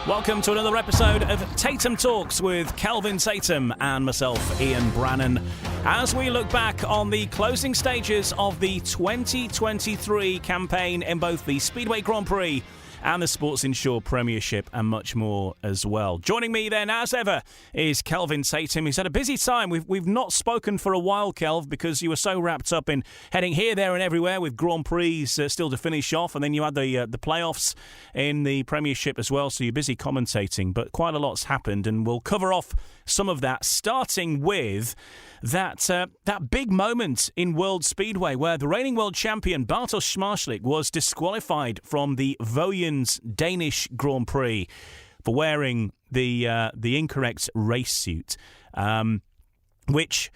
Welcome to another episode of Tatum Talks with Kelvin Tatum and myself, Ian Brannan, as we look back on the closing stages of the 2023 campaign in both the Speedway Grand Prix and the Sports Insure Premiership, and much more as well. Joining me then, as ever, is Kelvin Tatum. He's had a busy time. We've not spoken for a while, Kelv, because you were so wrapped up in heading here, there and everywhere with Grand Prix still to finish off, and then you had the playoffs in the Premiership as well, so you're busy commentating. But quite a lot's happened, and we'll cover off some of that, starting with that big moment in World Speedway where the reigning world champion British Zmarzlik was disqualified from the Voyens Danish Grand Prix for wearing the incorrect race suit, which,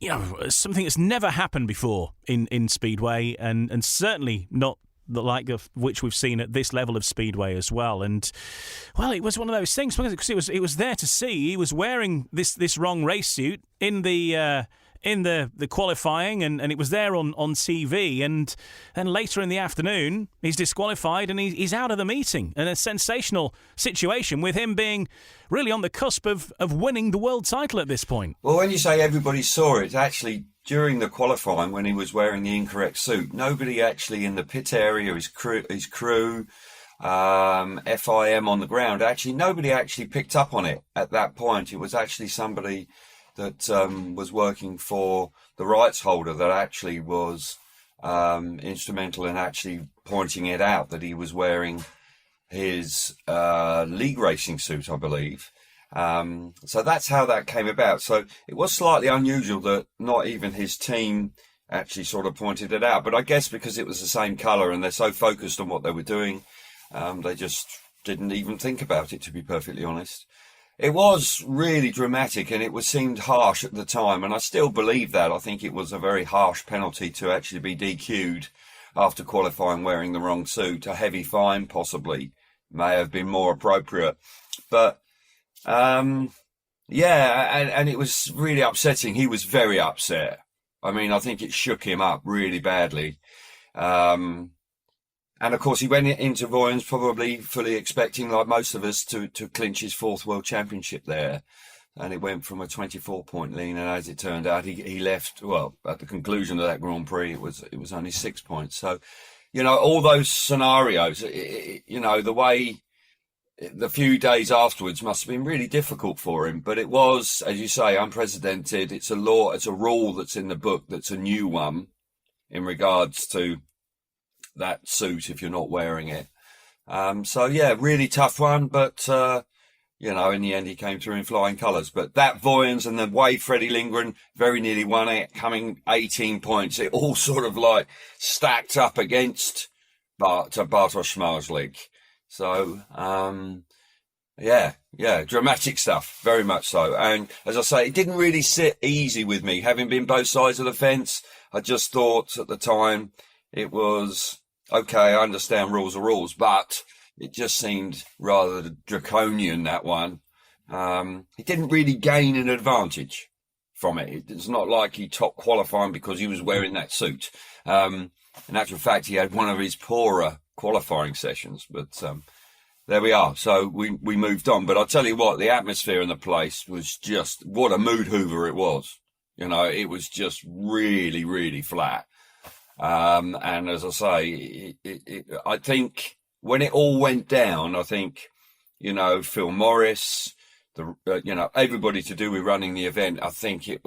you know, is something that's never happened before in Speedway, and certainly not the like of which we've seen at this level of Speedway as well. And, well, it was one of those things because it was there to see. He was wearing this wrong race suit in the qualifying, and it was there on TV, and then later in the afternoon he's disqualified and he's out of the meeting, and a sensational situation with him being really on the cusp of winning the world title at this point. Well, when you say everybody saw it, actually during the qualifying when he was wearing the incorrect suit, nobody actually in the pit area, his crew, FIM on the ground, actually nobody actually picked up on it at that point. It was actually somebody that was working for the rights holder that actually was instrumental in actually pointing it out, that he was wearing his league racing suit, I believe. So that's how that came about. So it was slightly unusual that not even his team actually sort of pointed it out. But I guess because it was the same colour and they're so focused on what they were doing, they just didn't even think about it, to be perfectly honest. It was really dramatic, and it seemed harsh at the time, and I still believe that. I think it was a very harsh penalty to actually be DQ'd after qualifying wearing the wrong suit. A heavy fine possibly may have been more appropriate. But, and it was really upsetting. He was very upset. I mean, I think it shook him up really badly. And, of course, he went into Voyens probably fully expecting, like most of us, to clinch his fourth world championship there. And it went from a 24-point lead, and as it turned out, he left, well, at the conclusion of that Grand Prix, it was only 6 points. So, you know, all those scenarios, you know, the way the few days afterwards must have been really difficult for him. But it was, as you say, unprecedented. It's a law, it's a rule that's in the book that's a new one in regards to that suit if you're not wearing it. So yeah, really tough one, but you know, in the end he came through in flying colours. But that Voyens and the way Freddie Lindgren very nearly won it, coming 18 points, it all sort of like stacked up against British Zmarzlik. So yeah, dramatic stuff, very much so. And as I say, it didn't really sit easy with me, having been both sides of the fence. I just thought at the time it was, okay, I understand rules are rules, but it just seemed rather draconian, that one. He didn't really gain an advantage from it. It's not like he top qualifying because he was wearing that suit. In actual fact, he had one of his poorer qualifying sessions, but there we are. So we moved on. But I'll tell you what, the atmosphere in the place was just, what a mood hoover it was. You know, it was just really, really flat. And as I say, I think when it all went down, I think, you know, Phil Morris, you know, everybody to do with running the event, I think they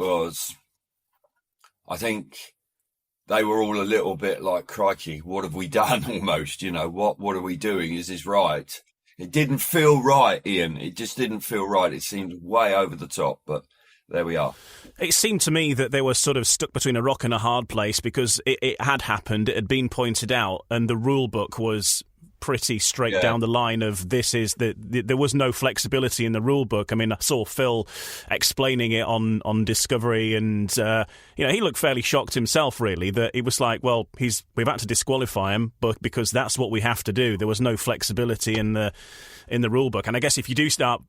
were all a little bit like, crikey, what have we done almost? You know, what are we doing? Is this right? It didn't feel right, Ian. It just didn't feel right. It seemed way over the top, but there we are. It seemed to me that they were sort of stuck between a rock and a hard place because it had happened, it had been pointed out, and the rule book was pretty straight down the line of this is there was no flexibility in the rule book. I mean, I saw Phil explaining it on Discovery, and you know, he looked fairly shocked himself, really, that it was like, well, we've had to disqualify him, but because that's what we have to do. There was no flexibility in the rule book, and I guess if you do start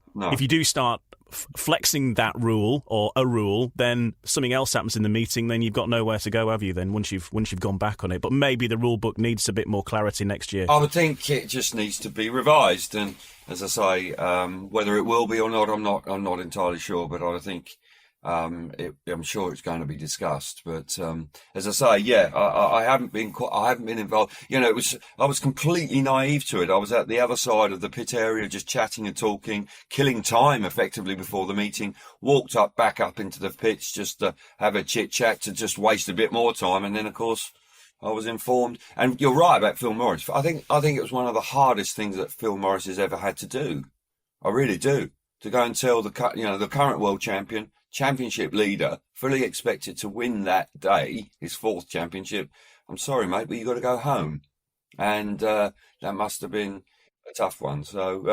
flexing that rule or a rule, then something else happens in the meeting, then you've got nowhere to go, have you, then, once you've gone back on it? But maybe the rule book needs a bit more clarity next year. I would think it just needs to be revised, and as I say, whether it will be or not, I'm not entirely sure, but I think I'm sure it's going to be discussed. But as I say, yeah, I haven't been involved. I was completely naive to it. I was at the other side of the pit area, just chatting and talking, killing time effectively before the meeting. Walked back up into the pits just to have a chit chat, to just waste a bit more time, and then of course I was informed. And you're right about Phil Morris. I think it was one of the hardest things that Phil Morris has ever had to do. I really do. To go and tell the current world champion, championship leader, fully expected to win that day, his 4th championship. I'm sorry, mate, but you got to go home. And that must have been a tough one. So,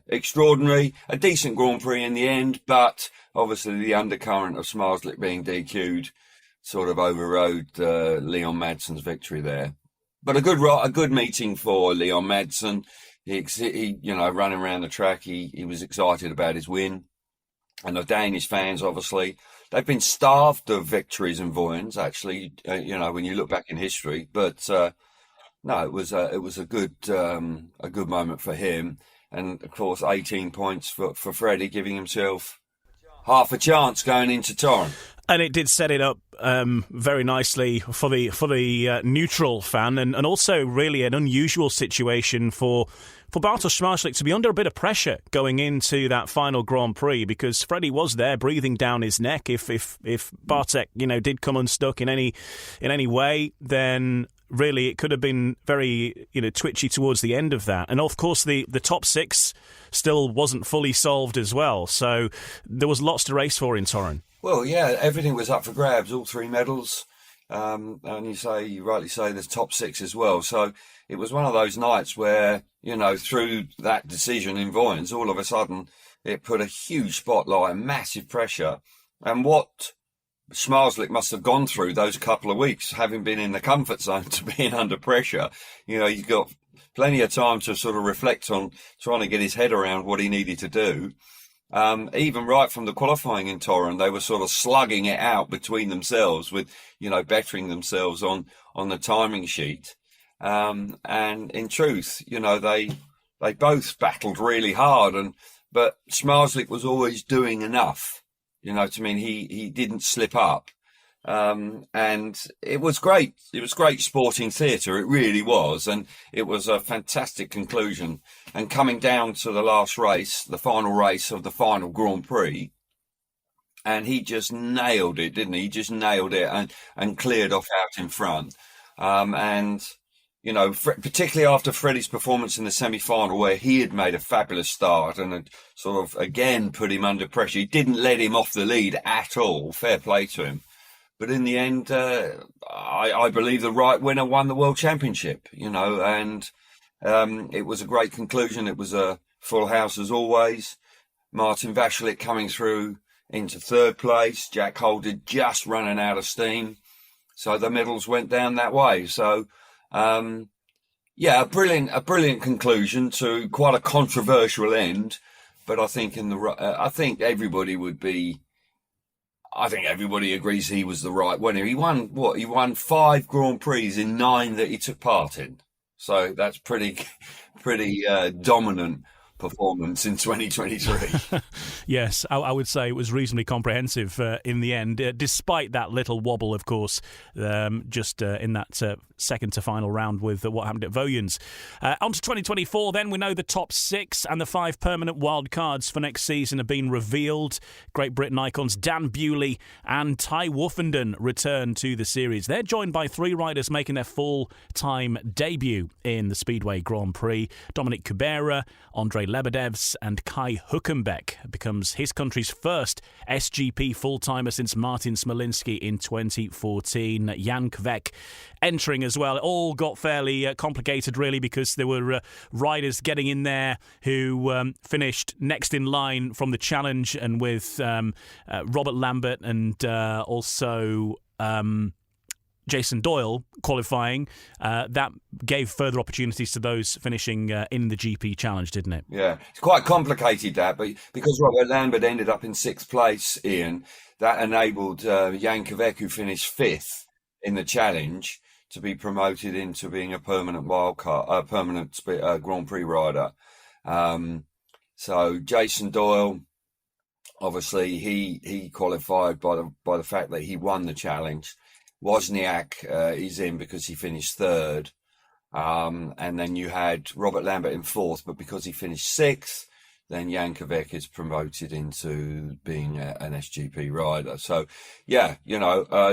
extraordinary. A decent Grand Prix in the end, but obviously the undercurrent of Zmarzlik being DQ'd sort of overrode Leon Madsen's victory there. But a good meeting for Leon Madsen. He running around the track, he was excited about his win. And the Danish fans, obviously, they've been starved of victories in Voyens, actually, when you look back in history. But no, it was a good moment for him. And of course, 18 points for Freddie, giving himself half a chance going into Torrens. And it did set it up very nicely for the neutral fan, and also really an unusual situation for Bartosz Zmarzlik to be under a bit of pressure going into that final Grand Prix, because Freddie was there breathing down his neck. If Bartek did come unstuck in any way, then really it could have been very twitchy towards the end of that. And of course the top 6 still wasn't fully solved as well, so there was lots to race for in Torrens. Well, yeah, everything was up for grabs, all 3 medals. And you rightly say there's top 6 as well. So it was one of those nights where, through that decision in Voyens, all of a sudden it put a huge spotlight and massive pressure. And what Zmarzlik must have gone through those couple of weeks, having been in the comfort zone to being under pressure, he's got plenty of time to sort of reflect on trying to get his head around what he needed to do. Even right from the qualifying in Torrens, they were sort of slugging it out between themselves with, bettering themselves on the timing sheet. And in truth, they both battled really hard, but Zmarzlik was always doing enough, he didn't slip up. And it was great. It was great sporting theatre. It really was. And it was a fantastic conclusion. And coming down to the last race, the final race of the final Grand Prix, and he just nailed it, didn't he? He just nailed it and cleared off out in front. Particularly after Freddie's performance in the semi-final, where he had made a fabulous start and had sort of again put him under pressure. He didn't let him off the lead at all. Fair play to him. But in the end, I believe the right winner won the World Championship, and it was a great conclusion. It was a full house as always. Martin Vashlik coming through into 3rd place. Jack Holder just running out of steam. So the medals went down that way. So, a brilliant conclusion to quite a controversial end. But I think I think everybody agrees he was the right winner. He won what? He won 5 Grand Prix in 9 that he took part in. So that's pretty dominant performance in 2023. Yes, I would say it was reasonably comprehensive in the end, despite that little wobble, of course, just in that second to final round with what happened at Voyens. On to 2024 then. We know the top 6 and the 5 permanent wild cards for next season have been revealed. Great Britain icons Dan Bewley and Ty Woofenden return to the series. They're joined by 3 riders making their full-time debut in the Speedway Grand Prix. Dominic Kubera, Andre Lebedevs and Kai Hülkenberg becomes his country's first SGP full-timer since Martin Smolinski in 2014. Jan Kvek entering as well. It all got fairly complicated, really, because there were riders getting in there who finished next in line from the challenge, and with Robert Lambert and also Jason Doyle qualifying, that gave further opportunities to those finishing in the GP Challenge, didn't it? Yeah, it's quite complicated, that, but because Robert Lambert ended up in 6th place, Ian, that enabled Jan Kvek, who finished 5th in the Challenge, to be promoted into being a permanent wildcard, permanent Grand Prix rider. So Jason Doyle, obviously, he qualified by the fact that he won the Challenge. Wozniak is in because he finished 3rd. And then you had Robert Lambert in 4th, but because he finished 6th, then Jan Kvek is promoted into being an SGP rider. So, yeah,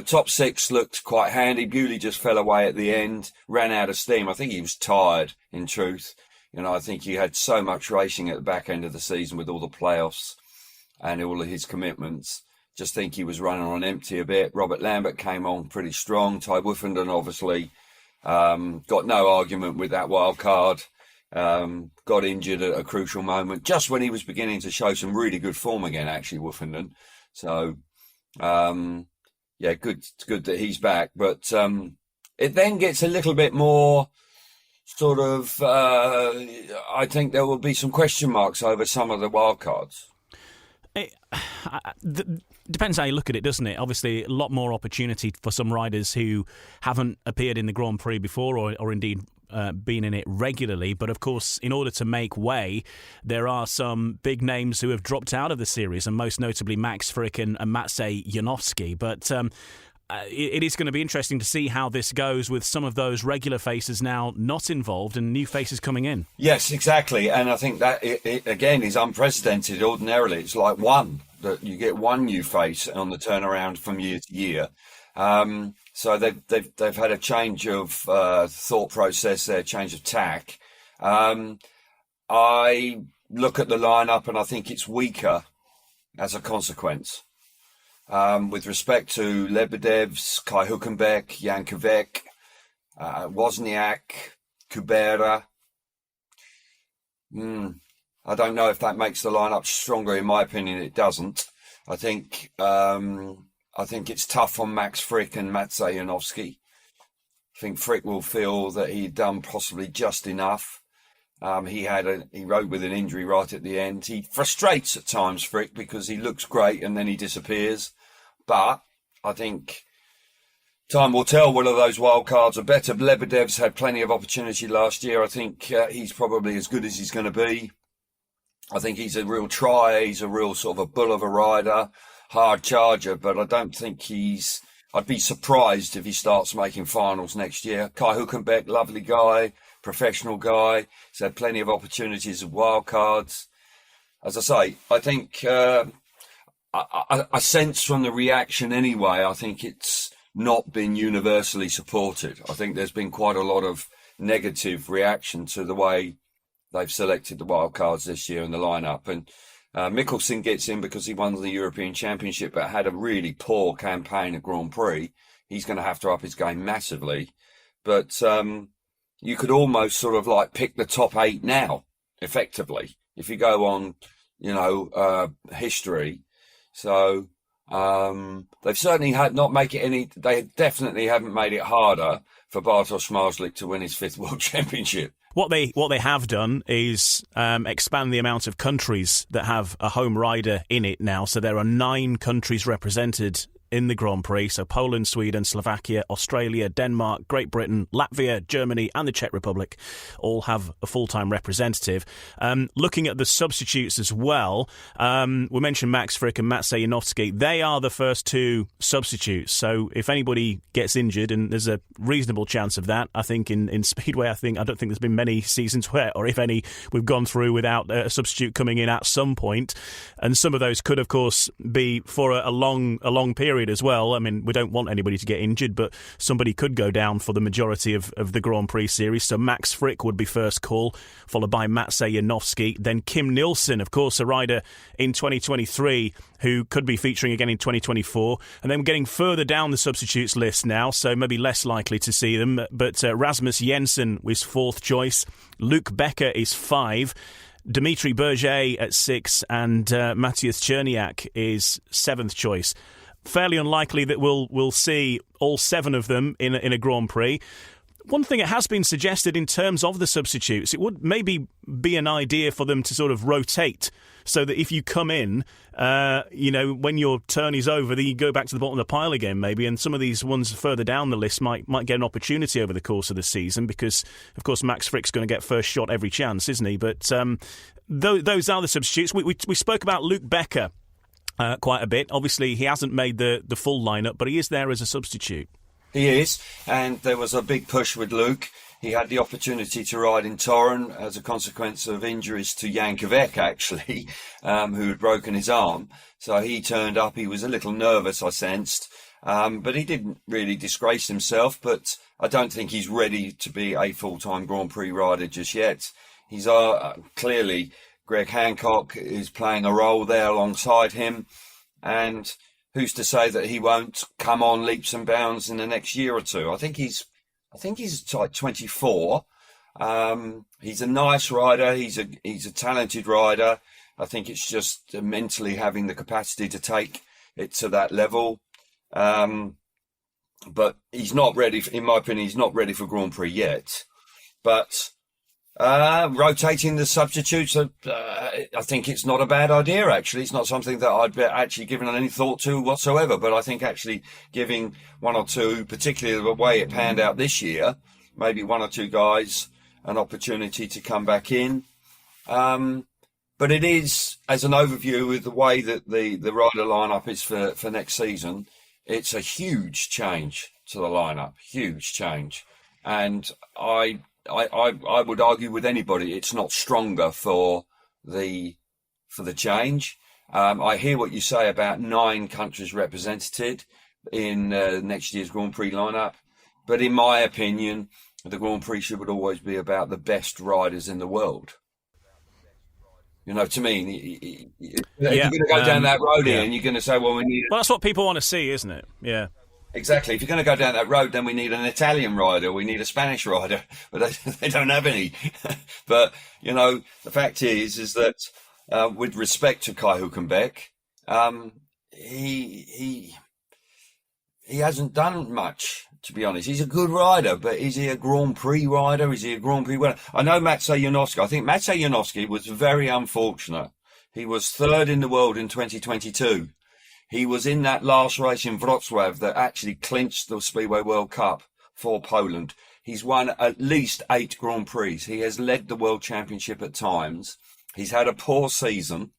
top 6 looked quite handy. Bewley just fell away at the end, ran out of steam. I think he was tired, in truth. I think he had so much racing at the back end of the season with all the playoffs and all of his commitments. Just think he was running on empty a bit. Robert Lambert came on pretty strong. Ty Woofenden, obviously, got no argument with that wild card. Got injured at a crucial moment, just when he was beginning to show some really good form again, actually, Woofenden. So, good that he's back. But it then gets a little bit more sort of, I think there will be some question marks over some of the wild cards. Depends how you look at it, doesn't it? Obviously, a lot more opportunity for some riders who haven't appeared in the Grand Prix before or indeed been in it regularly. But of course, in order to make way, there are some big names who have dropped out of the series, and most notably Max Frick and Maciej Janowski. But it is going to be interesting to see how this goes with some of those regular faces now not involved and new faces coming in. Yes, exactly. And I think that, it again, is unprecedented. Ordinarily, it's like that you get one new face on the turnaround from year to year. So they've had a change of thought process there, change of tack. I look at the lineup and I think it's weaker as a consequence. With respect to Lebedevs, Kai Hülkenberg, Jan Kvek, Wozniak, Kubera. I don't know if that makes the lineup stronger. In my opinion, it doesn't. I think it's tough on Max Frick and Maciej Janowski. I think Frick will feel that he'd done possibly just enough. He rode with an injury right at the end. He frustrates at times, Frick, because he looks great and then he disappears. But I think time will tell whether those wild cards are better. Lebedev's had plenty of opportunity last year. I think he's probably as good as he's going to be. I think he's a real try. He's a real sort of a bull of a rider, hard charger, but I don't think I'd be surprised if he starts making finals next year. Kai Hülkenberg, lovely guy, professional guy. He's had plenty of opportunities of wild cards. As I say, I think I sense from the reaction anyway, I think it's not been universally supported. I think there's been quite a lot of negative reaction to the way they've selected the wild cards this year in the lineup. And Mikkelsen gets in because he won the European Championship but had a really poor campaign at Grand Prix. He's going to have to up his game massively. But you could almost sort of like pick the top 8 now, effectively, if you go on, history. So they've certainly they definitely haven't made it harder for Bartosz Zmarzlik to win his 5th World Championship. What they have done is expand the amount of countries that have a home rider in it now. So there are 9 countries represented in the Grand Prix. So Poland, Sweden, Slovakia, Australia, Denmark, Great Britain, Latvia, Germany and the Czech Republic all have a full-time representative. Looking at the substitutes as well, we mentioned Max Frick and Maciej Janowski. They are the first 2 substitutes. So if anybody gets injured, and there's a reasonable chance of that, I think in Speedway, I don't think there's been many seasons where, or if any, we've gone through without a substitute coming in at some point. And some of those could, of course, be for a long period as well. I mean, we don't want anybody to get injured, but somebody could go down for the majority of the Grand Prix series. So Max Frick would be first call, followed by Maciej Janowski. Then Kim Nielsen, of course, a rider in 2023 who could be featuring again in 2024. And then we're getting further down the substitutes list now, so maybe less likely to see them. But Rasmus Jensen was 4th choice. Luke Becker is 5. Dimitri Berger at 6, and Matthias Cherniak is 7th choice. fairly unlikely that we'll see all 7 of them in a Grand Prix. One thing that has been suggested in terms of the substitutes, it would maybe be an idea for them to sort of rotate so that if you come in, when your turn is over, then you go back to the bottom of the pile again maybe, and some of these ones further down the list might get an opportunity over the course of the season because, of course, Max Frick's going to get first shot every chance, isn't he? But those are the substitutes. We spoke about Luke Becker quite a bit. Obviously, he hasn't made the full lineup, but he is there as a substitute. He is, and there was a big push with Luke. He had the opportunity to ride in Torren as a consequence of injuries to Jankovic, actually, who had broken his arm. So he turned up. He was a little nervous, I sensed, but he didn't really disgrace himself. But I don't think he's ready to be a full-time Grand Prix rider just yet. He's clearly, Greg Hancock is playing a role there alongside him, and who's to say that he won't come on leaps and bounds in the next year or two? I think he's like 24. He's a nice rider. He's a talented rider. I think it's just mentally having the capacity to take it to that level. But he's not ready. In my opinion, he's not ready for Grand Prix yet. But rotating the substitutes, I think it's not a bad idea, actually. It's not something that I'd actually given any thought to whatsoever, but I think actually giving 1 or 2, particularly the way it panned out this year, maybe 1 or 2 guys an opportunity to come back in. But it is, as an overview, with the way that the rider lineup is for next season, it's a huge change to the lineup, huge change. And I would argue with anybody, it's not stronger for the change. I hear what you say about 9 countries represented in next year's Grand Prix lineup, but in my opinion, the Grand Prix should always be about the best riders in the world. You know, to me, if you're going to go down that road here, and you're going to say, well, we need... Well, that's what people want to see, isn't it? Yeah. Exactly. If you're going to go down that road, then we need an Italian rider, we need a Spanish rider, but they don't have any. But, you know, the fact is that with respect to Kai Hülkenberg, he hasn't done much, to be honest. He's a good rider, but is he a Grand Prix rider? Is he a Grand Prix winner? I know Maciej Janowski. I think Maciej Janowski was very unfortunate. He was 3rd in the world in 2022. He was in that last race in Wrocław that actually clinched the Speedway World Cup for Poland. He's won at least 8 Grand Prix. He has led the World Championship at times. He's had a poor season.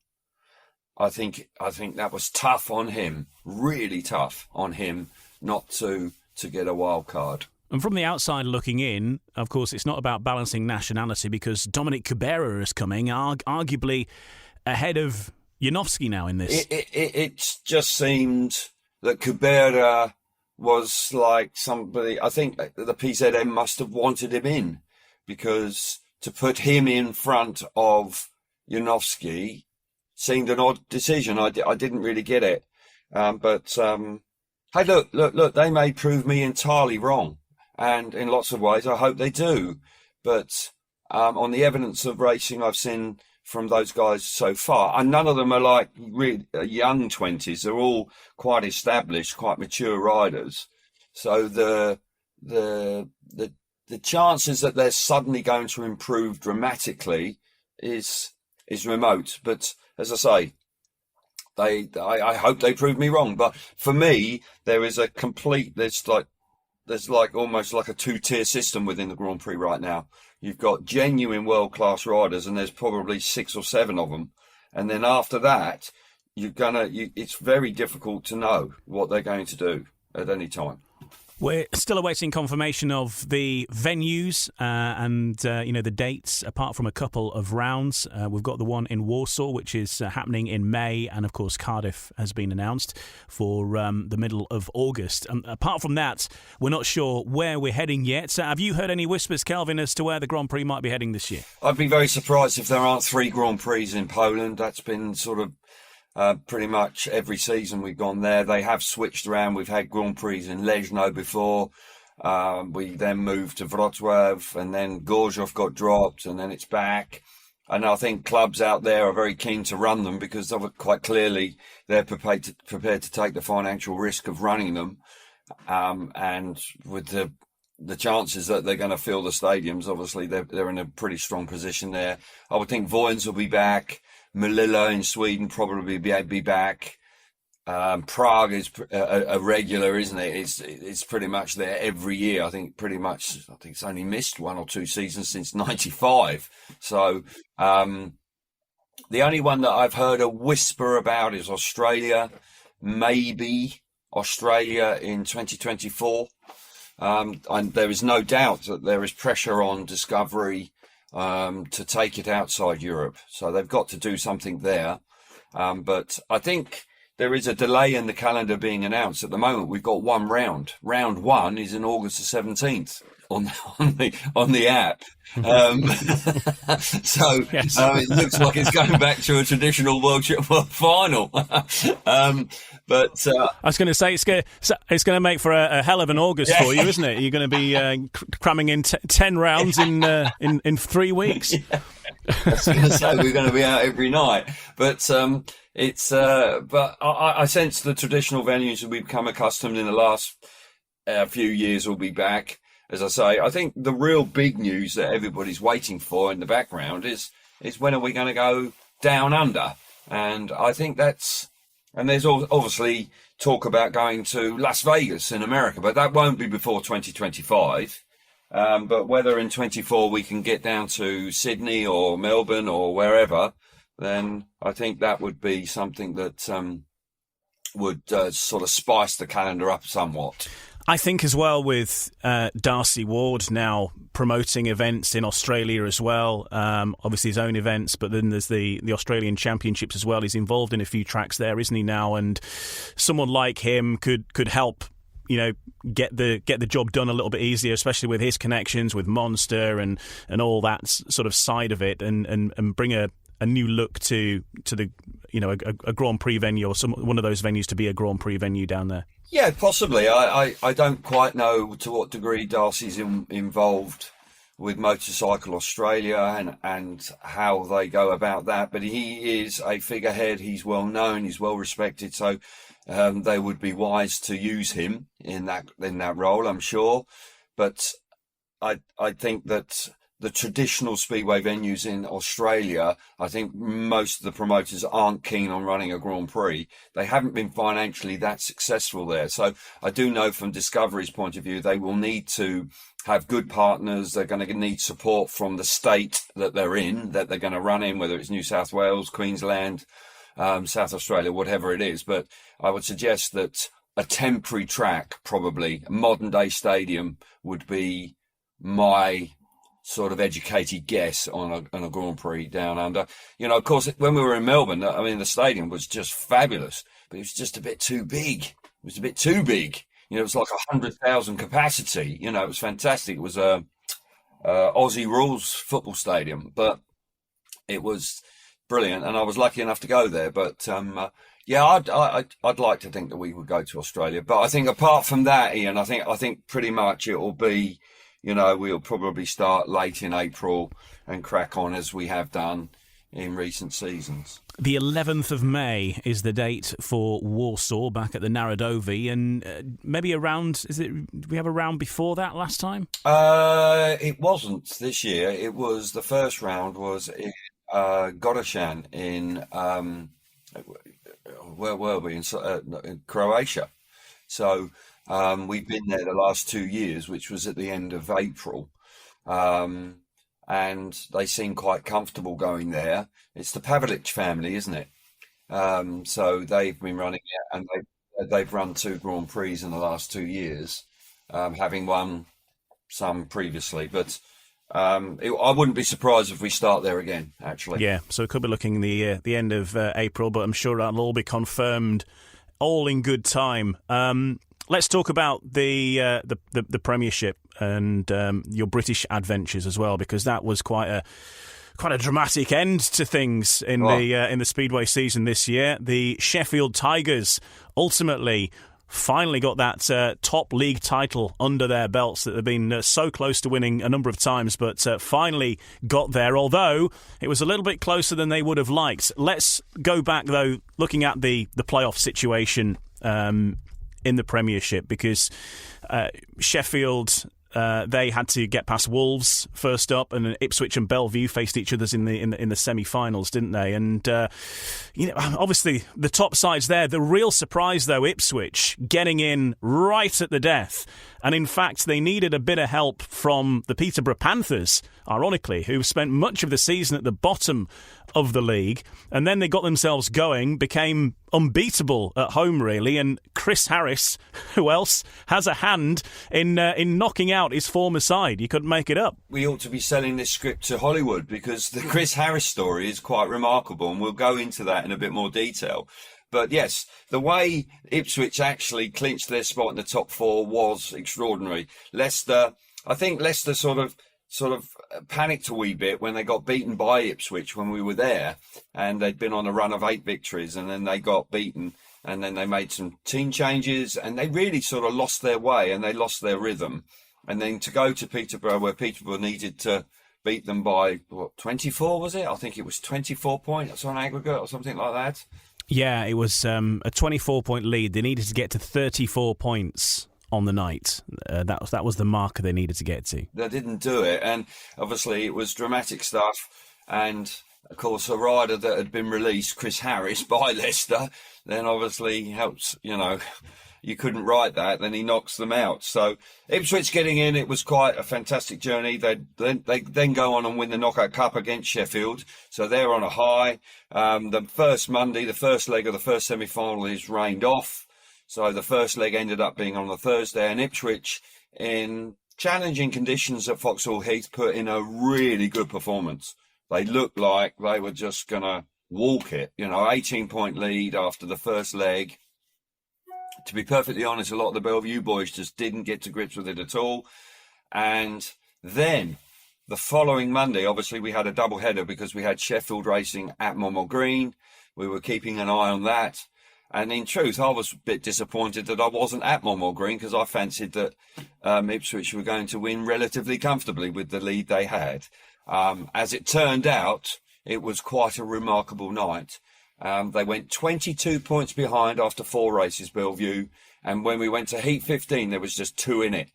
I think that was tough on him, really tough on him not to get a wild card. And from the outside looking in, of course, it's not about balancing nationality because Dominic Kubera is coming, arguably ahead of Janowski now in this. It just seemed that Kubera was like somebody, I think the PZM must have wanted him in, because to put him in front of Janowski seemed an odd decision. I didn't really get it. But hey, look, they may prove me entirely wrong. And in lots of ways, I hope they do. But on the evidence of racing I've seen from those guys so far, and none of them are like really young 20s. They're all quite established, quite mature riders. So the chances that they're suddenly going to improve dramatically is remote. But as I say, I hope they prove me wrong. But for me, there's almost like a 2-tier system within the Grand Prix right now. You've got genuine world-class riders, and there's probably 6 or 7 of them. And then after that, it's very difficult to know what they're going to do at any time. We're still awaiting confirmation of the venues and the dates, apart from a couple of rounds. We've got the one in Warsaw, which is happening in May, and of course Cardiff has been announced for the middle of August. Apart from that, we're not sure where we're heading yet. Have you heard any whispers, Kelvin, as to where the Grand Prix might be heading this year? I'd be very surprised if there aren't 3 Grand Prix in Poland. That's been sort of pretty much every season we've gone there. They have switched around. We've had Grand Prix in Leszno before. We then moved to Wrocław, and then Gorzów got dropped, and then it's back. And I think clubs out there are very keen to run them because quite clearly they're prepared to take the financial risk of running them. And with the chances that they're going to fill the stadiums, obviously they're in a pretty strong position there. I would think Voyens will be back. Melilla in Sweden probably be back. Prague is a regular, isn't it? It's pretty much there every year. I think it's only missed 1 or 2 seasons since '95. So the only one that I've heard a whisper about is Australia, maybe Australia in 2024. And there is no doubt that there is pressure on Discovery to take it outside Europe. So they've got to do something there. But I think there is a delay in the calendar being announced. At the moment, we've got one round. Round 1 is in August the 17th on the app. So yes. It looks like it's going back to a traditional World final. But I was going to say it's going to make for a hell of an August for you, isn't it? You're going to be cramming in 10 rounds in 3 weeks. Yeah. I was going to say we're going to be out every night, but but I sense the traditional venues that we've become accustomed in the last few years will be back. As I say, I think the real big news that everybody's waiting for in the background is when are we going to go down under? And I think and there's obviously talk about going to Las Vegas in America, but that won't be before 2025. But whether in 24 we can get down to Sydney or Melbourne or wherever, then I think that would be something that would sort of spice the calendar up somewhat. I think as well with Darcy Ward now promoting events in Australia as well, obviously his own events, but then there's the Australian Championships as well. He's involved in a few tracks there, isn't he now? And someone like him could help, get the job done a little bit easier, especially with his connections with Monster and all that sort of side of it, and bring a new look to the a Grand Prix venue or one of those venues to be a Grand Prix venue down there. Yeah, possibly. I don't quite know to what degree Darcy's involved with Motorcycle Australia and how they go about that, but he is a figurehead. He's well known. He's well respected. So they would be wise to use him in that role, I'm sure. But I think that the traditional speedway venues in Australia, I think most of the promoters aren't keen on running a Grand Prix. They haven't been financially that successful there. So I do know from Discovery's point of view, they will need to have good partners. They're going to need support from the state that they're in, that they're going to run in, whether it's New South Wales, Queensland, South Australia, whatever it is. But I would suggest that a temporary track, probably a modern day stadium, would be my sort of educated guess on a Grand Prix down under. Of course, when we were in Melbourne, I mean, the stadium was just fabulous, but it was just a bit too big. It was a bit too big. It was like 100,000 capacity. It was fantastic. It was a Aussie rules football stadium, but it was brilliant, and I was lucky enough to go there. But I'd like to think that we would go to Australia. But I think apart from that, Ian, I think pretty much it will be. We'll probably start late in April and crack on as we have done in recent seasons. The 11th of May is the date for Warsaw back at the Narodowy, and maybe did we have a round before that last time? It wasn't this year. It was, the first round was in Godeshan in, where were we? In Croatia. So we've been there the last 2 years, which was at the end of April. And they seem quite comfortable going there. It's the Pavelic family, isn't it? So they've been running it, and they've run 2 Grand Prix in the last 2 years, having won some previously. But I wouldn't be surprised if we start there again, actually. Yeah, so it could be looking the end of April, but I'm sure that'll all be confirmed all in good time. Let's talk about the Premiership and your British adventures as well, because that was quite a dramatic end to things in the Speedway season this year. The Sheffield Tigers ultimately finally got that top league title under their belts that they've been so close to winning a number of times, but finally got there, although it was a little bit closer than they would have liked. Let's go back, though, looking at the playoff situation in the Premiership, because Sheffield... they had to get past Wolves first up, and Ipswich and Bellevue faced each other in the semi-finals, didn't they? And obviously the top sides there. The real surprise, though, Ipswich getting in right at the death, and in fact they needed a bit of help from the Peterborough Panthers, ironically, who spent much of the season at the bottom of the league, and then they got themselves going, became unbeatable at home, really, and Chris Harris, who else has a hand in knocking out his former side. You couldn't make it up. We ought to be selling this script to Hollywood, because the Chris Harris story is quite remarkable, and we'll go into that in a bit more detail. But yes, the way Ipswich actually clinched their spot in the top four was extraordinary. I think Leicester sort of panicked a wee bit when they got beaten by Ipswich when we were there, and they'd been on a run of 8 victories, and then they got beaten, and then they made some team changes, and they really sort of lost their way and they lost their rhythm. And then to go to Peterborough, where Peterborough needed to beat them by 24, was it? I think it was 24 points on aggregate or something like that. Yeah, it was a 24-point lead. They needed to get to 34 points on the night. That was the marker they needed to get to. They didn't do it, and obviously it was dramatic stuff. And of course, a rider that had been released, Chris Harris, by Leicester, then obviously helps. You couldn't write that. Then he knocks them out. So Ipswich getting in, it was quite a fantastic journey. They then go on and win the Knockout Cup against Sheffield. So they're on a high. The first Monday, the first leg of the first semi-final is rained off. So the first leg ended up being on the Thursday, and Ipswich, in challenging conditions at Foxhall Heath, put in a really good performance. They looked like they were just going to walk it. 18-point lead after the first leg. To be perfectly honest, a lot of the Bellevue boys just didn't get to grips with it at all. And then the following Monday, obviously we had a double header because we had Sheffield racing at Monmouth Green. We were keeping an eye on that. And in truth, I was a bit disappointed that I wasn't at Monmouth Green, because I fancied that Ipswich were going to win relatively comfortably with the lead they had. As it turned out, it was quite a remarkable night. They went 22 points behind after 4 races, Bellevue. And when we went to Heat 15, there was just 2 in it.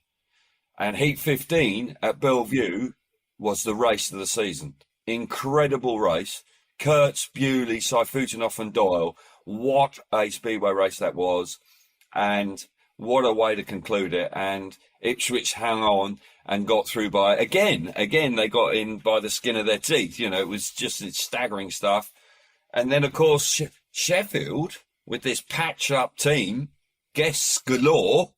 And Heat 15 at Bellevue was the race of the season. Incredible race. Kurtz, Bewley, Seifutinov and Doyle. What a speedway race that was, and what a way to conclude it. And Ipswich hung on and got through by, again, they got in by the skin of their teeth. It was just staggering stuff. And then, of course, Sheffield, with this patch-up team, guests galore,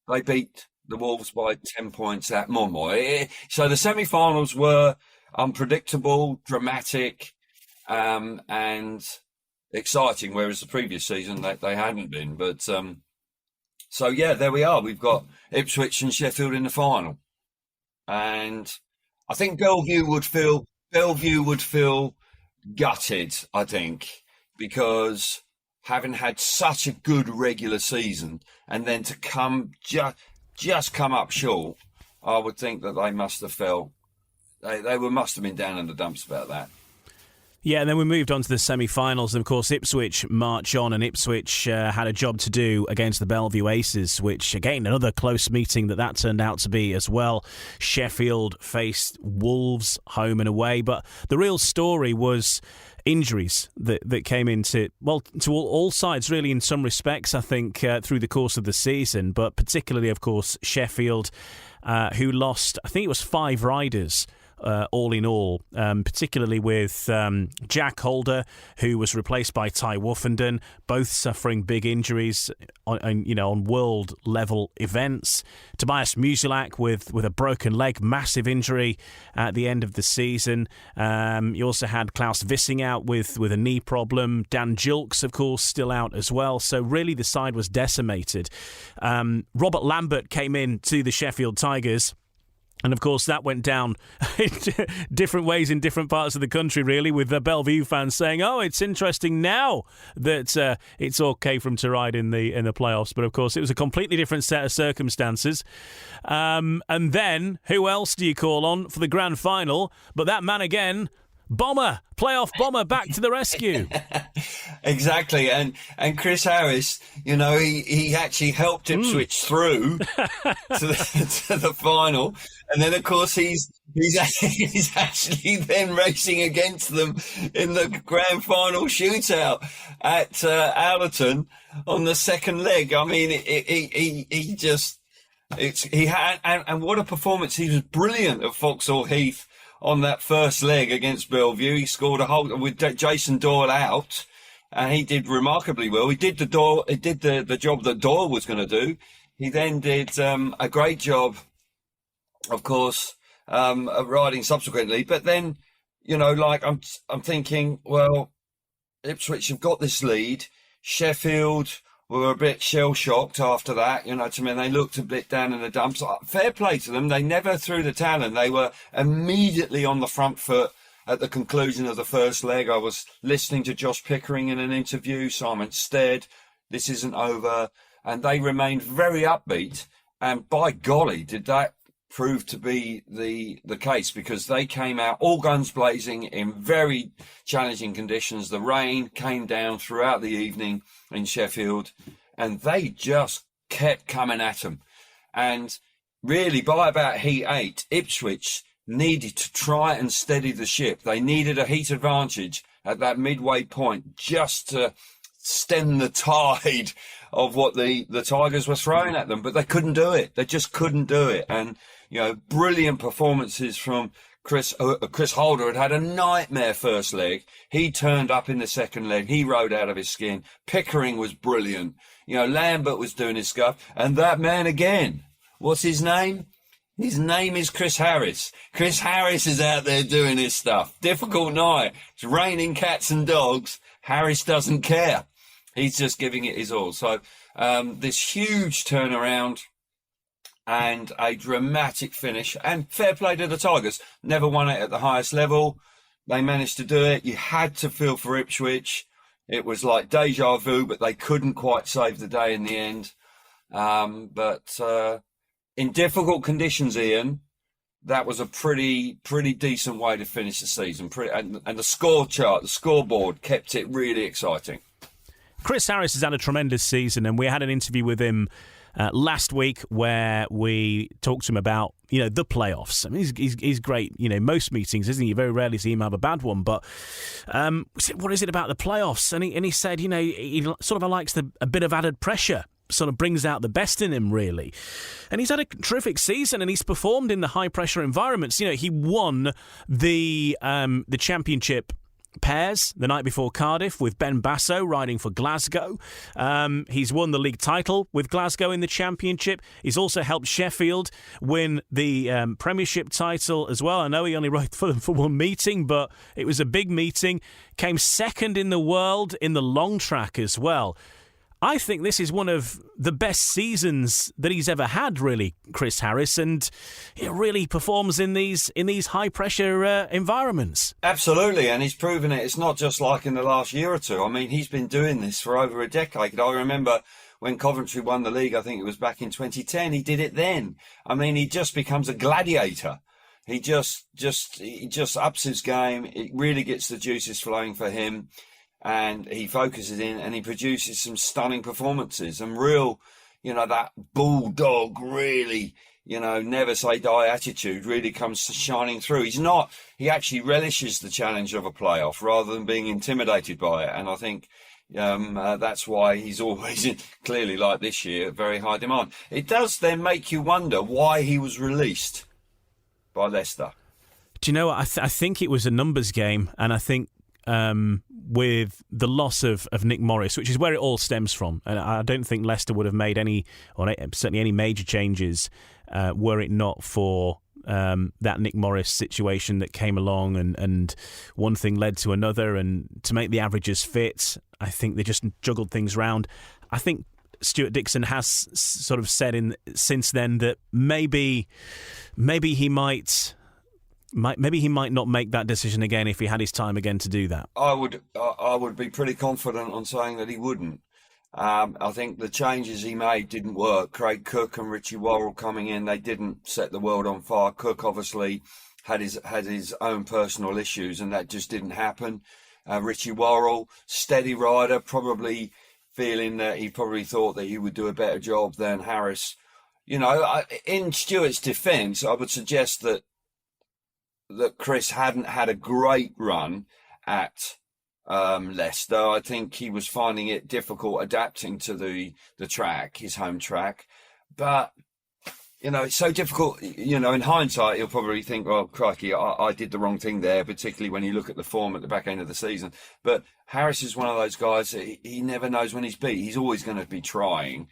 they beat the Wolves by 10 points at Monmouth. So the semi-finals were unpredictable, dramatic, and exciting, whereas the previous season they hadn't been. But so yeah, there we are. We've got Ipswich and Sheffield in the final, and I think Bellevue would feel gutted. I think, because having had such a good regular season and then to come just come up short, I would think that they must have felt they must have been down in the dumps about that. Yeah, and then we moved on to the semi-finals, and of course Ipswich march on, and Ipswich had a job to do against the Bellevue Aces, which, again, another close meeting that turned out to be as well. Sheffield faced Wolves home and away, but the real story was injuries that came into, well, to all sides, really, in some respects, I think, through the course of the season, but particularly, of course, Sheffield, who lost, I think it was 5 riders, all in all, particularly with Jack Holder, who was replaced by Ty Woofenden, both suffering big injuries on world level events. Tobias Musilak with a broken leg, massive injury at the end of the season. You also had Klaus Wissing out with a knee problem. Dan Julks, of course, still out as well. So really the side was decimated. Robert Lambert came in to the Sheffield Tigers And, of course, that went down in different ways in different parts of the country, really, with the Bellevue fans saying, oh, it's interesting now that it's okay for him to ride in the playoffs. But, of course, it was a completely different set of circumstances. And then, who else do you call on for the grand final? But that man again, Bomber, playoff Bomber, back to the rescue. Exactly, and Chris Harris, he actually helped Ipswich through to the final, and then of course he's actually then racing against them in the grand final shootout at Allerton on the second leg. I mean, and what a performance! He was brilliant at Vauxhall Heath on that first leg against Bellevue. He scored a whole with Jason Doyle out, and he did remarkably well. He did the job that Doyle was going to do. He then did a great job, of course, of riding subsequently. But then, I'm thinking, well, Ipswich have got this lead. Sheffield were a bit shell-shocked after that, they looked a bit down in the dumps. Fair play to them. They never threw the towel in. They were immediately on the front foot at the conclusion of the first leg. I was listening to Josh Pickering in an interview, Simon Stead, this isn't over. And they remained very upbeat. And by golly, did that prove to be the case, because they came out all guns blazing in very challenging conditions. The rain came down throughout the evening in Sheffield, and they just kept coming at them. And really, by about heat 8, Ipswich needed to try and steady the ship. They needed a heat advantage at that midway point just to stem the tide of what the Tigers were throwing at them, but they couldn't do it. They just couldn't do it. And brilliant performances from Chris Holder had a nightmare first leg. He turned up in the second leg. He rode out of his skin. Pickering was brilliant. Lambert was doing his stuff. And that man again, what's his name? His name is Chris Harris. Chris Harris is out there doing his stuff. Difficult night. It's raining cats and dogs. Harris doesn't care. He's just giving it his all. So this huge turnaround and a dramatic finish, and fair play to the Tigers. Never won it at the highest level. They managed to do it. You had to feel for Ipswich. It was like deja vu, but they couldn't quite save the day in the end. But in difficult conditions, Ian, that was a pretty decent way to finish the season. And the score chart, the scoreboard, kept it really exciting. Chris Harris has had a tremendous season, and we had an interview with him last week where we talked to him about, the playoffs. I mean, he's great, most meetings, isn't he? You very rarely see him have a bad one, but what is it about the playoffs? And he said, he sort of likes a bit of added pressure, sort of brings out the best in him, really. And he's had a terrific season, and he's performed in the high-pressure environments. He won the championship pairs the night before Cardiff with Ben Basso riding for Glasgow. He's won the league title with Glasgow in the championship. He's also helped Sheffield win the Premiership title as well. I know he only rode for them for one meeting, but it was a big meeting. Came second in the world in the long track as well. I think this is one of the best seasons that he's ever had, really, Chris Harris, and he really performs in these high-pressure environments. Absolutely, and he's proven it. It's not just like in the last year or two. I mean, he's been doing this for over a decade. I remember when Coventry won the league, I think it was back in 2010, he did it then. I mean, he just becomes a gladiator. He just ups his game. It really gets the juices flowing for him. And he focuses in and he produces some stunning performances and real, that bulldog really, never say die attitude really comes shining through. He actually relishes the challenge of a playoff rather than being intimidated by it. And I think that's why he's always, clearly like this year, very high demand. It does then make you wonder why he was released by Leicester. Do you know what? I think it was a numbers game, and I think with the loss of Nick Morris, which is where it all stems from. And I don't think Leicester would have made certainly any major changes were it not for that Nick Morris situation that came along, and one thing led to another, and to make the averages fit, I think they just juggled things round. I think Stuart Dixon has sort of said since then that maybe he might not make that decision again if he had his time again to do that. I would be pretty confident on saying that he wouldn't. I think the changes he made didn't work. Craig Cook and Richie Worrell coming in, they didn't set the world on fire. Cook obviously had his own personal issues, and that just didn't happen. Richie Worrell, steady rider, probably feeling that he probably thought that he would do a better job than Harris. In Stuart's defence, I would suggest that Chris hadn't had a great run at Leicester. I think he was finding it difficult adapting to the track, his home track. But, it's so difficult. In hindsight, he'll probably think, well, crikey, I did the wrong thing there, particularly when you look at the form at the back end of the season. But Harris is one of those guys, he never knows when he's beat. He's always going to be trying.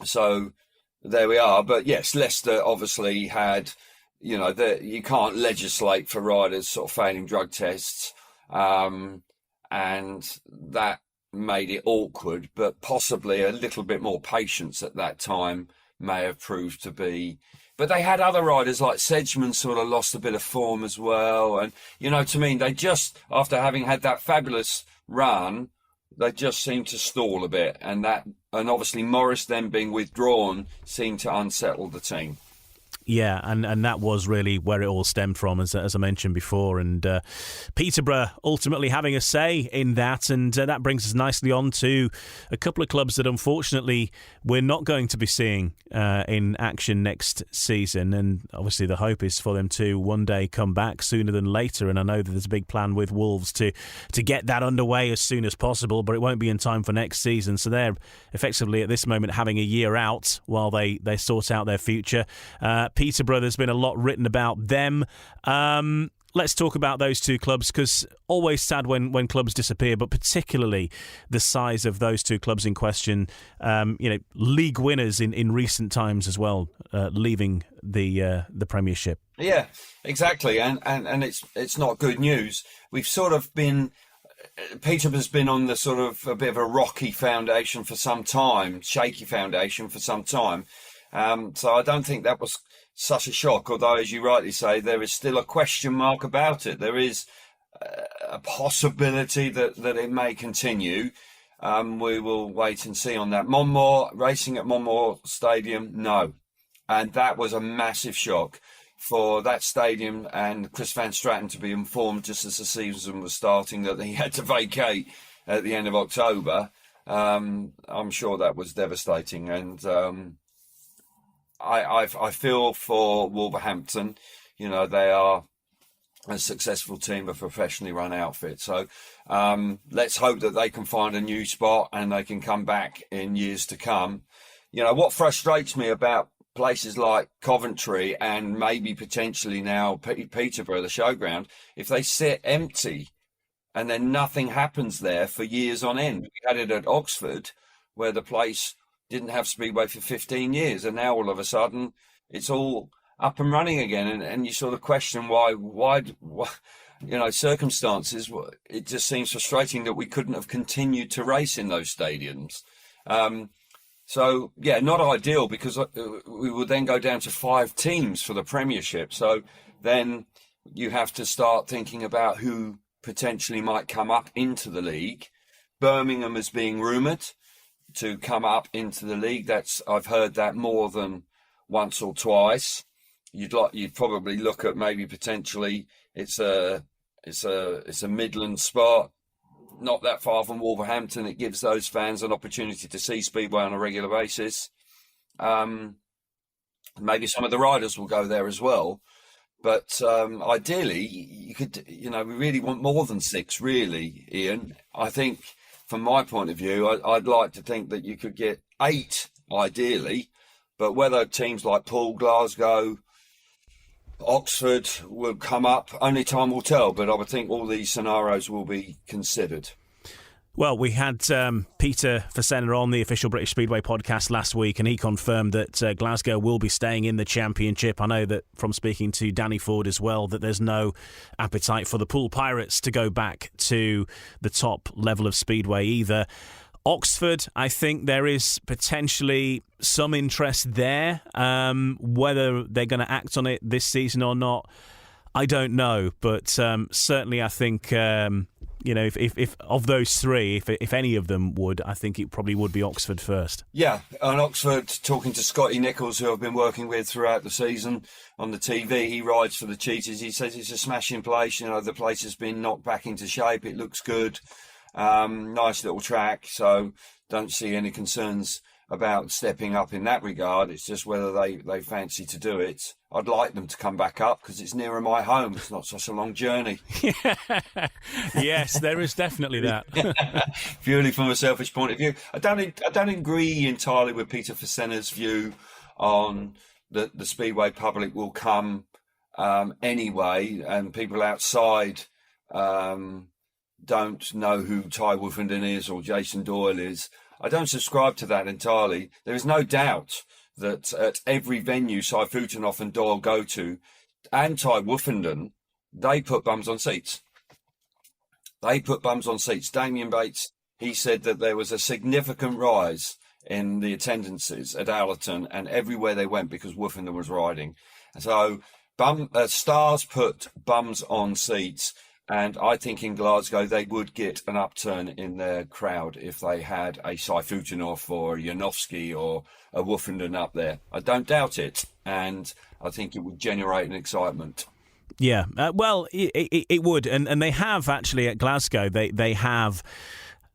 So there we are. But yes, Leicester obviously had, you can't legislate for riders sort of failing drug tests. And that made it awkward, but possibly a little bit more patience at that time may have proved to be. But they had other riders like Sedgman sort of lost a bit of form as well. And, to me, they just, after having had that fabulous run, they just seemed to stall a bit. And obviously Morris then being withdrawn seemed to unsettle the team. Yeah, and that was really where it all stemmed from, as I mentioned before. And Peterborough ultimately having a say in that. And that brings us nicely on to a couple of clubs that unfortunately we're not going to be seeing in action next season. And obviously the hope is for them to one day come back sooner than later. And I know that there's a big plan with Wolves to get that underway as soon as possible, but it won't be in time for next season. So they're effectively at this moment having a year out while they sort out their future. Peterborough, there's been a lot written about them. Let's talk about those two clubs, because always sad when clubs disappear, but particularly the size of those two clubs in question. League winners in recent times as well, leaving the Premiership. Yeah, exactly, and it's not good news. We've sort of been. Peterborough's been on the sort of a bit of a rocky foundation for some time, shaky foundation for some time. So I don't think that was such a shock, although, as you rightly say, there is still a question mark about it. There is a possibility that it may continue. We will wait and see on that. Monmore, racing at Monmore Stadium, no. And that was a massive shock for that stadium and Chris Van Straten to be informed just as the season was starting that he had to vacate at the end of October. I'm sure that was devastating. And I feel for Wolverhampton. They are a successful team, a professionally run outfit. So let's hope that they can find a new spot and they can come back in years to come. What frustrates me about places like Coventry and maybe potentially now Peterborough, the showground, if they sit empty and then nothing happens there for years on end. We had it at Oxford, where the place didn't have Speedway for 15 years, and now all of a sudden it's all up and running again, and you sort of question why circumstances. It just seems frustrating that we couldn't have continued to race in those stadiums. So yeah, not ideal, because we would then go down to 5 teams for the Premiership. So then you have to start thinking about who potentially might come up into the league. Birmingham is being rumoured to come up into the league. I've heard that more than once or twice. You'd probably look at maybe potentially it's a Midland spot, not that far from Wolverhampton. It gives those fans an opportunity to see Speedway on a regular basis. Maybe some of the riders will go there as well. But ideally, you could, we really want more than 6, really, Ian. I think, from my point of view, I'd like to think that you could get 8, ideally. But whether teams like Poole, Glasgow, Oxford will come up, only time will tell. But I would think all these scenarios will be considered. Well, we had Peter Fasenna on the official British Speedway podcast last week, and he confirmed that Glasgow will be staying in the championship. I know that from speaking to Danny Ford as well, that there's no appetite for the Poole Pirates to go back to the top level of Speedway either. Oxford, I think there is potentially some interest there. Whether they're going to act on it this season or not, I don't know. But certainly I think, if of those three, if any of them would, I think it probably would be Oxford first. Yeah, and Oxford, talking to Scotty Nichols, who I've been working with throughout the season on the TV, he rides for the Cheetahs. He says it's a smashing place. The place has been knocked back into shape. It looks good. Nice little track, so don't see any concerns about stepping up in that regard. It's just whether they fancy to do it. I'd like them to come back up because it's nearer my home. It's not such a long journey. Yes, there is definitely that. Purely from a selfish point of view, I don't agree entirely with Peter Fasena's view on the Speedway public will come anyway, and people outside don't know who Ty Wolfenden is or Jason Doyle is. I don't subscribe to that entirely. There is no doubt that at every venue Cy Futenhoff and Doyle go to, and Ty Wolfenden, they put bums on seats. They put bums on seats. Damien Bates, he said that there was a significant rise in the attendances at Allerton and everywhere they went because Wolfenden was riding. So stars put bums on seats. And I think in Glasgow they would get an upturn in their crowd if they had a Cy Futenhoff or a Janowski or a Wolfenden up there. I don't doubt it, and I think it would generate an excitement. Yeah, well, it would, and they have actually at Glasgow. They have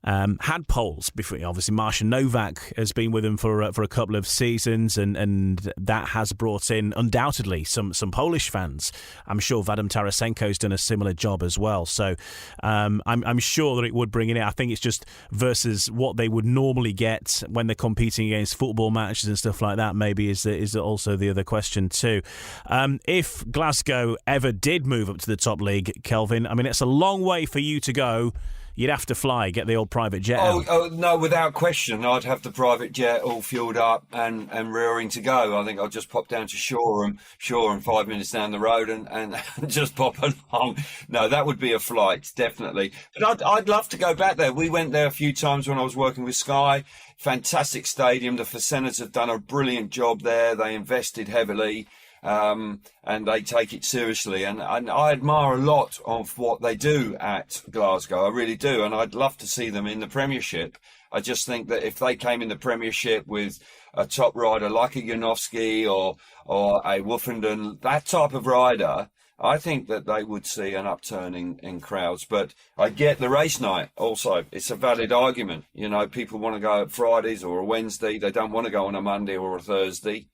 had polls before. Obviously, Marcia Novak has been with them for a couple of seasons, and that has brought in undoubtedly some Polish fans. I'm sure Vadim Tarasenko's done a similar job as well. So I'm sure that it would bring in it. I think it's just versus what they would normally get when they're competing against football matches and stuff like that. Maybe is also the other question too. If Glasgow ever did move up to the top league, Kelvin, I mean it's a long way for you to go. You'd have to fly, get the old private jet out. Oh, no, without question. I'd have the private jet all fueled up and rearing to go. I think I'll just pop down to Shoreham 5 minutes down the road and just pop along. No, that would be a flight, definitely. But I'd love to go back there. We went there a few times when I was working with Sky. Fantastic stadium. The Fasenas have done a brilliant job there. They invested heavily. And they take it seriously, and I admire a lot of what they do at Glasgow. I really do, and I'd love to see them in the Premiership. I just think that if they came in the Premiership with a top rider like a Janowski or a Wolfenden, that type of rider, I think that they would see an upturn in crowds. But I get the race night also. It's a valid argument. People want to go at Fridays or a Wednesday. They don't want to go on a Monday or a Thursday.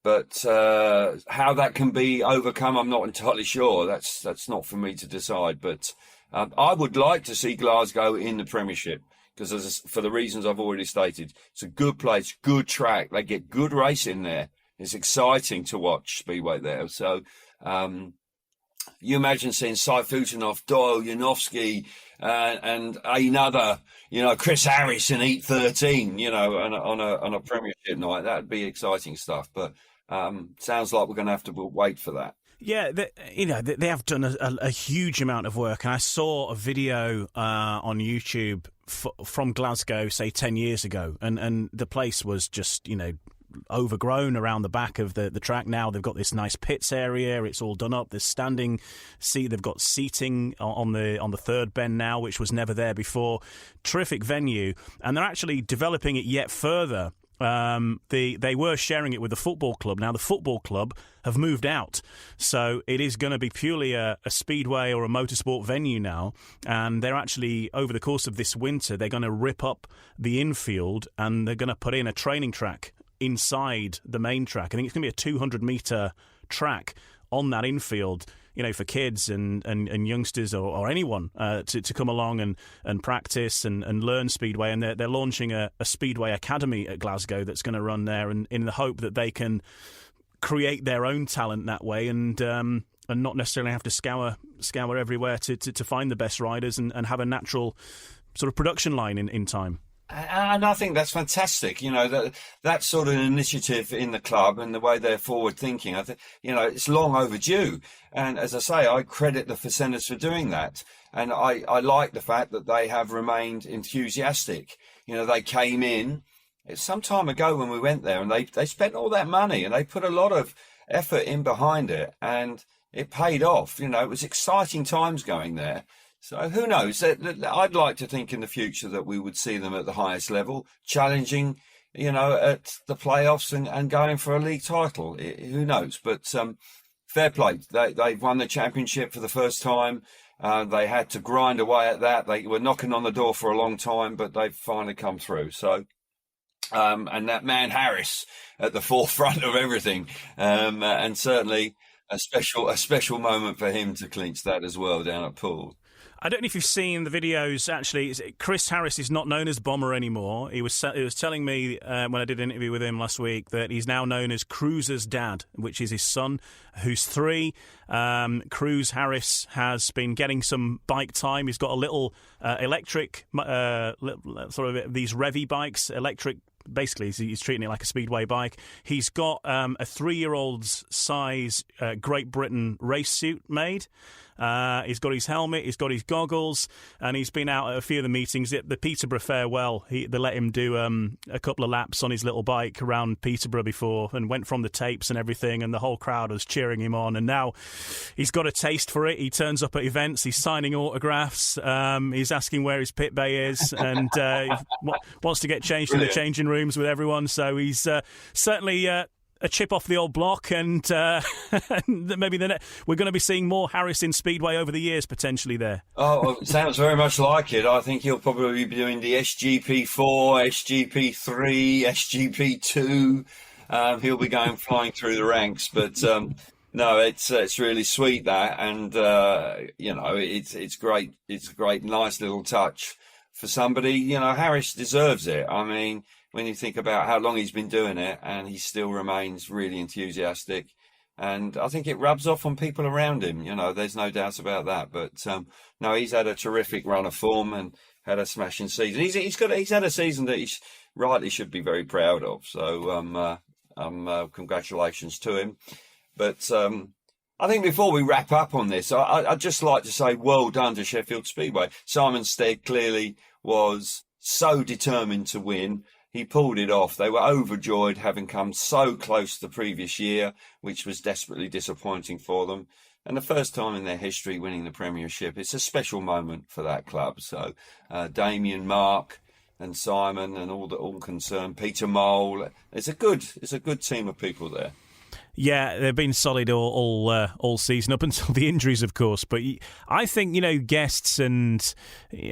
But how that can be overcome, I'm not entirely sure. That's not for me to decide. But I would like to see Glasgow in the Premiership because, for the reasons I've already stated, it's a good place, good track. They get good racing there. It's exciting to watch Speedway there. So you imagine seeing Cy Futenhoff, Doyle, Janowski, and another, Chris Harris in Heat 13, on a Premiership night. That'd be exciting stuff. But sounds like we're going to have to wait for that. Yeah, they have done a huge amount of work. And I saw a video on YouTube from Glasgow, say 10 years ago, and the place was just, overgrown around the back of the track. Now they've got this nice pits area. It's all done up. There's standing seat. They've got seating on the third bend now, which was never there before. Terrific venue, and they're actually developing it yet further. They were sharing it with the football club. Now the football club have moved out, so it is going to be purely a speedway or a motorsport venue now. And they're actually, over the course of this winter, they're going to rip up the infield and they're going to put in a training track inside the main track. I think it's going to be a 200-metre track on that infield, for kids and youngsters or anyone to come along and practice and learn Speedway. And they're launching a Speedway Academy at Glasgow that's going to run there, and in the hope that they can create their own talent that way and not necessarily have to scour everywhere to find the best riders and have a natural sort of production line in time. And I think that's fantastic. That sort of initiative in the club and the way they're forward thinking. I think, it's long overdue. And as I say, I credit the Facenas for doing that. And I like the fact that they have remained enthusiastic. They came in some time ago when we went there, and they spent all that money and they put a lot of effort in behind it, and it paid off. It was exciting times going there. So who knows? I'd like to think in the future that we would see them at the highest level, challenging, at the playoffs and going for a league title. Who knows? But fair play. They've won the championship for the first time. They had to grind away at that. They were knocking on the door for a long time, but they've finally come through. So, and that man Harris at the forefront of everything, and certainly a special moment for him to clinch that as well down at Poole. I don't know if you've seen the videos. Actually, Chris Harris is not known as Bomber anymore. He was telling me when I did an interview with him last week that he's now known as Cruz's dad, which is his son, who's 3. Cruz Harris has been getting some bike time. He's got a little electric, sort of these Revy bikes, electric. Basically, he's treating it like a speedway bike. He's got a 3-year-old's size Great Britain race suit made. He's got his helmet, he's got his goggles, and he's been out at a few of the meetings. The Peterborough farewell, they let him do a couple of laps on his little bike around Peterborough before, and went from the tapes and everything, and the whole crowd was cheering him on. And now he's got a taste for it. He turns up at events, he's signing autographs, he's asking where his pit bay is, and wants to get changed in the changing rooms with everyone. So he's certainly a chip off the old block, and maybe we're going to be seeing more Harris in Speedway over the years, potentially there. Oh, it sounds very much like it. I think he'll probably be doing the SGP4, SGP3, SGP2. He'll be flying through the ranks, but no, it's really sweet that, and it's great. It's a great, nice little touch for somebody. Harris deserves it. I mean, when you think about how long he's been doing it, and he still remains really enthusiastic. And I think it rubs off on people around him. There's no doubt about that. But no, he's had a terrific run of form and had a smashing season. He's had a season that he rightly should be very proud of. So congratulations to him. But I think before we wrap up on this, I'd just like to say well done to Sheffield Speedway. Simon Stead clearly was so determined to win. He pulled it off. They were overjoyed, having come so close the previous year, which was desperately disappointing for them. And the first time in their history winning the Premiership. It's a special moment for that club. So Damien, Mark and Simon and all concerned, Peter Mole. It's a good team of people there. Yeah, they've been solid all season, up until the injuries, of course. But I think, guests and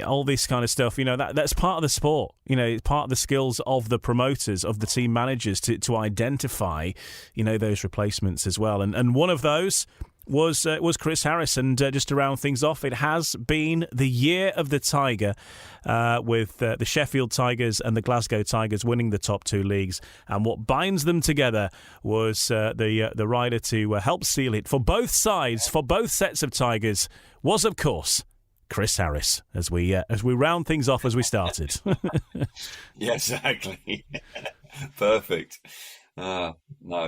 all this kind of stuff, that's part of the sport. It's part of the skills of the promoters, of the team managers to identify, those replacements as well. And one of those was Chris Harris. And just to round things off, it has been the year of the Tiger, with the Sheffield Tigers and the Glasgow Tigers winning the top 2 leagues. And what binds them together was the rider to help seal it for both sides, for both sets of Tigers, was, of course, Chris Harris, as we round things off as we started. Yeah, exactly. Perfect. No,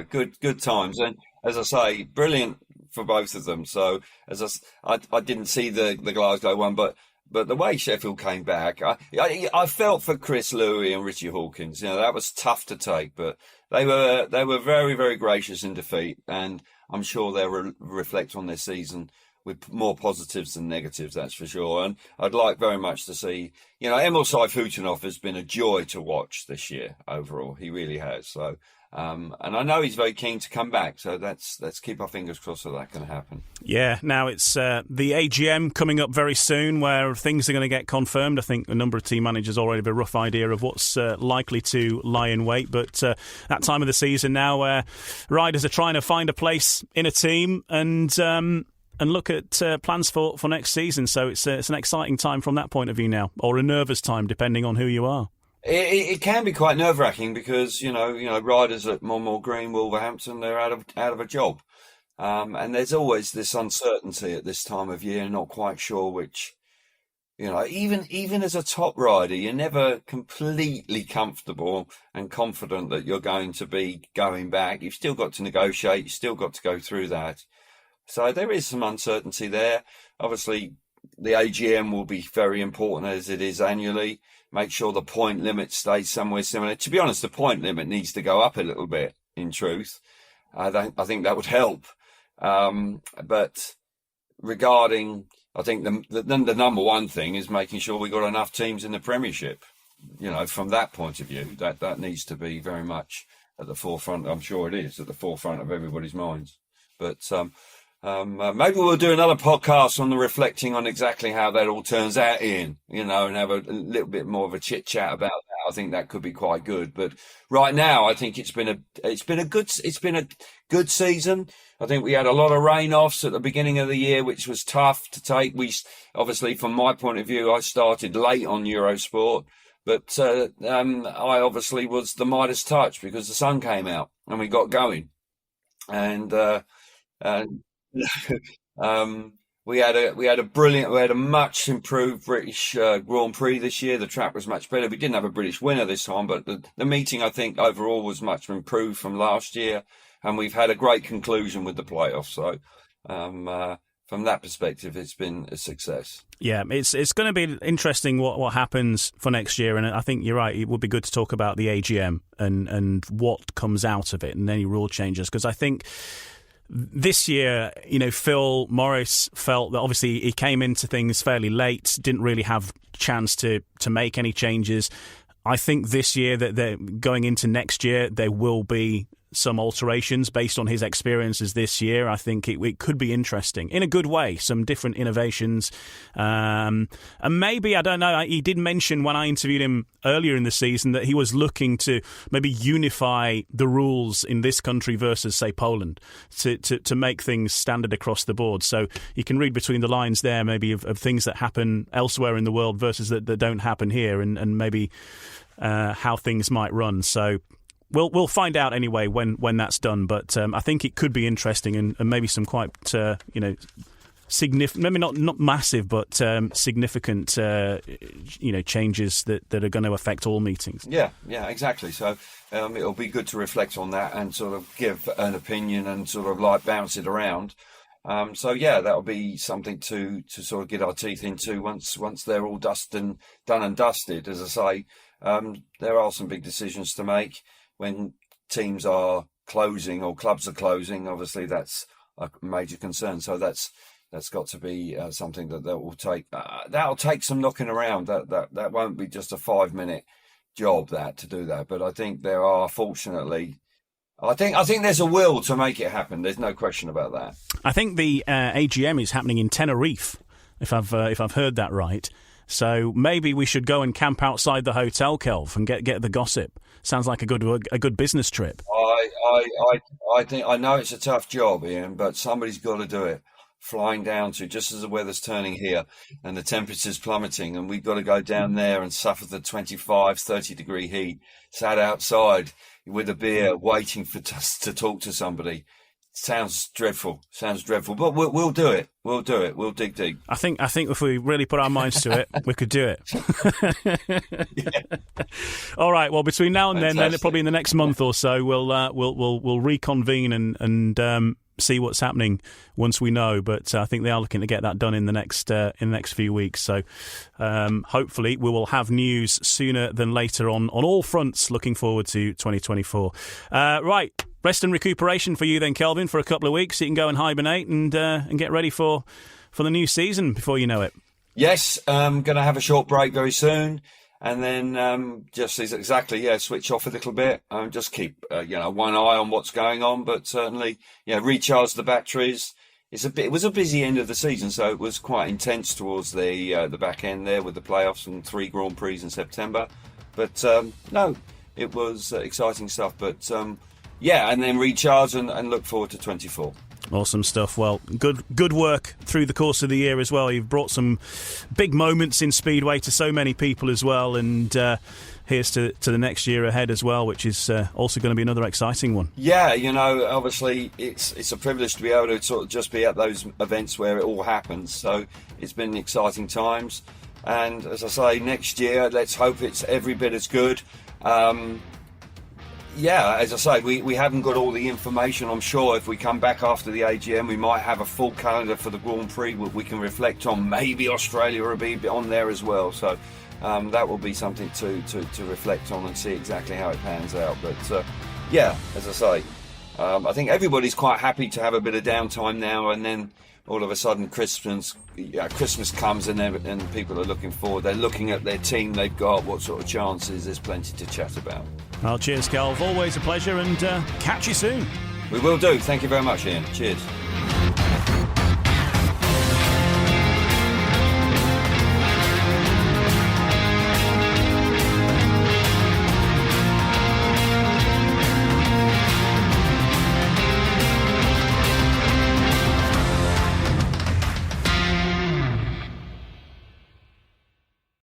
good times. And as I say, brilliant for both of them. So as I didn't see the Glasgow one, but the way Sheffield came back, I felt for Chris Louis and Richie Hawkins. That was tough to take, but they were very, very gracious in defeat, and I'm sure they'll reflect on their season with more positives than negatives, that's for sure. And I'd like very much to see, Emil Sayfutdinov has been a joy to watch this year overall. He really has. So and I know he's very keen to come back, so let's keep our fingers crossed that can happen. Yeah, now it's the AGM coming up very soon, where things are going to get confirmed. I think a number of team managers already have a rough idea of what's likely to lie in wait, but that time of the season now where riders are trying to find a place in a team and look at plans for next season. So it's an exciting time from that point of view now, or a nervous time, depending on who you are. It can be quite nerve-wracking because riders at Monmore Green, Wolverhampton, they're out of a job, and there's always this uncertainty at this time of year, not quite sure which Even as a top rider, you're never completely comfortable and confident that you're going to be going back. You've still got to negotiate. You've still got to go through that. So there is some uncertainty there. Obviously, the AGM will be very important as it is annually. Make sure the point limit stays somewhere similar. To be honest, the point limit needs to go up a little bit, in truth. I think that would help. But regarding, I think the number one thing is making sure we got enough teams in the Premiership. From that point of view, that needs to be very much at the forefront. I'm sure it is at the forefront of everybody's minds. But maybe we'll do another podcast on the reflecting on exactly how that all turns out, Ian. And have a little bit more of a chit chat about that. I think that could be quite good. But right now, I think it's been a good season. I think we had a lot of rain-offs at the beginning of the year, which was tough to take. We obviously, from my point of view, I started late on Eurosport, but I obviously was the Midas touch because the sun came out and we got going, and we had a much improved British Grand Prix this year. The track was much better. We didn't have a British winner this time, but the meeting, I think, overall was much improved from last year. And we've had a great conclusion with the playoffs. So from that perspective, it's been a success. Yeah, it's going to be interesting what happens for next year. And I think you're right. It would be good to talk about the AGM and what comes out of it and any rule changes. Because I think this year, Phil Morris felt that obviously he came into things fairly late, didn't really have a chance to make any changes. I think this year that they're going into next year, there will be some alterations based on his experiences this year. I think it could be interesting in a good way, some different innovations. And maybe, I don't know, he did mention when I interviewed him earlier in the season that he was looking to maybe unify the rules in this country versus, say, Poland to make things standard across the board. So you can read between the lines there maybe of things that happen elsewhere in the world versus that don't happen here and maybe how things might run. So We'll find out anyway when that's done, but I think it could be interesting and maybe some quite significant, maybe not massive, but significant changes that are going to affect all meetings. Yeah, exactly. So it'll be good to reflect on that and sort of give an opinion and sort of like bounce it around. That'll be something to sort of get our teeth into once they're all done and dusted. As I say, there are some big decisions to make. When teams are closing or clubs are closing, obviously that's a major concern. So that's got to be something that will take. That'll take some knocking around. That won't be just a 5-minute job to do that. But I think there are, fortunately, I think there's a will to make it happen. There's no question about that. I think the AGM is happening in Tenerife, if I've heard that right. So maybe we should go and camp outside the hotel, Kelv, and get the gossip. Sounds like a good business trip. I think I know it's a tough job, Ian, but somebody's got to do it. Flying down to just as the weather's turning here and the temperature's plummeting, and we've got to go down there and suffer the 25, 30 degree heat, sat outside with a beer, waiting for us to talk to somebody. Sounds dreadful, but we'll do it. We'll do it. We'll dig deep. I think if we really put our minds to it, we could do it. Yeah. All right. Well, between now and then probably in the next month or so, we'll reconvene and see what's happening once we know. But I think they are looking to get that done in the next few weeks. So hopefully we will have news sooner than later on all fronts. Looking forward to 2024. Right. Rest and recuperation for you then, Kelvin, for a couple of weeks. So you can go and hibernate and get ready for the new season before you know it. Yes, going to have a short break very soon. And then switch off a little bit. Just keep one eye on what's going on, but certainly recharge the batteries. It was a busy end of the season, so it was quite intense towards the back end there with the playoffs and 3 Grand Prix in September. But no, it was exciting stuff. But and then recharge and look forward to 24. Awesome stuff. Well, good work through the course of the year as well. You've brought some big moments in Speedway to so many people as well, and here's to the next year ahead as well, which is also going to be another exciting one. Yeah, obviously it's a privilege to be able to sort of just be at those events where it all happens. So it's been exciting times. And as I say, next year, let's hope it's every bit as good. Yeah, as I say, we haven't got all the information. I'm sure if we come back after the AGM, we might have a full calendar for the Grand Prix we can reflect on. Maybe Australia will be on there as well. So that will be something to reflect on and see exactly how it pans out. But yeah, as I say, I think everybody's quite happy to have a bit of downtime now, and then all of a sudden Christmas comes and people are looking forward. They're looking at their team they've got, what sort of chances. There's plenty to chat about. Well, cheers, Kelv. Always a pleasure, and catch you soon. We will do. Thank you very much, Ian. Cheers.